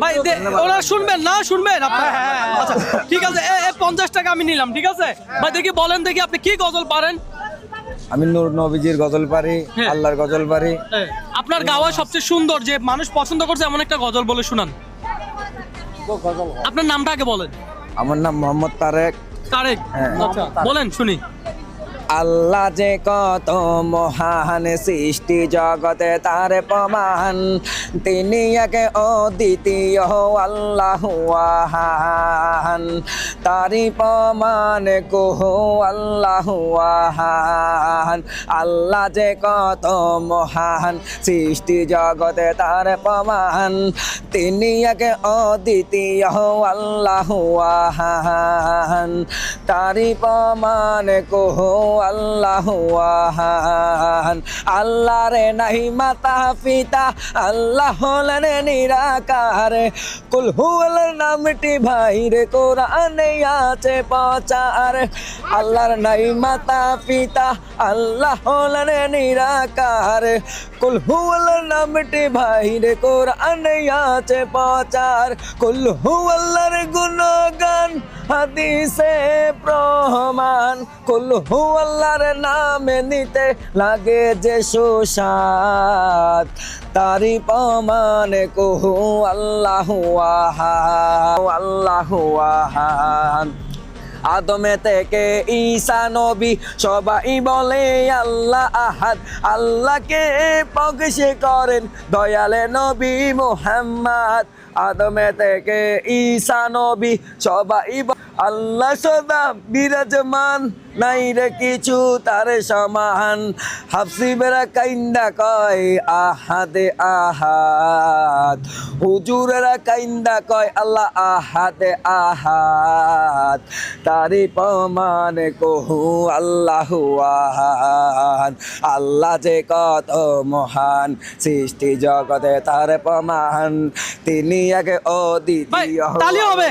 ভাই ওরা শুনবেন না শুনবেন আপনার আচ্ছা ঠিক আছে 50 টাকা আমি নিলাম ঠিক আছে ভাই দেখি বলেন দেখি আপনি কি গজল পারেন আমি নূর নবীজির গজল পারি, আল্লাহর গজল পারি। আপনার গাওয়া সবচেয়ে সুন্দর যে মানুষ পছন্দ করছে এমন একটা গজল বলে শুনান আপনার নামটা আগে বলেন আমার নাম মোহাম্মদ তারেক। তারেক আচ্ছা বলেন শুনি আল্লাহ যে কত মহান, সৃষ্টি জগতে তার প্রমাণ, তিনি একে অদ্বিতীয় আল্লাহু আহান, তারি প্রমাণ কহু আল্লাহু আহান। আল্লাহ যে কত মহান, সৃষ্টি জগতে তার প্রমাণ, তিনি একে অদ্বিতীয় আল্লাহু আহান, তারি প্রমাণ কহু আল্লাহু আহান। আল্লাহ রে নাই মাতা পিতা, আল্লাহ হলেন নিরাকার, কুল হুয়ার নামটি ভাই রে কোরআনে আছে প্রচার। আল্লাহর নাই মাতা পিতা, আল্লাহ হলেন নিরাকার, কুল হুয়ার নামটি ভাই রে কোরআনে আছে প্রচার। কুল হুয়াল্লাহর গুণগান হাদিসে প্রমাণ, কুল হুয়াল্লাহর নামে নিতে লাগে যে সুস্বাদ, তারি প্রমাণ কহু আল্লাহু আহান, আল্লাহু আহান। আদমে থেকে ঈসা নবী সবাই বলে আল্লাহ আহাদ, আল্লাহকে প্রকাশ করেন দয়ালে নবী মুহাম্মদ। আদমে থেকে ঈসা নবী সবাই আল্লাহ সদা বিরাজমান, নাই রে কিছু তার সমান। হাফসিবেরা কাইন্দা কয় আহাদে আহাদ, হুজুরেরা কাইন্দা কয় আল্লাহ আহাদে আহাদ, তারি প্রমাণ কহু আল্লাহু আহান। আল্লাহ যে কত মহান, সৃষ্টি জগতে তার প্রমাণ, তিনি এক অদ্বিতীয়। তালি হবে।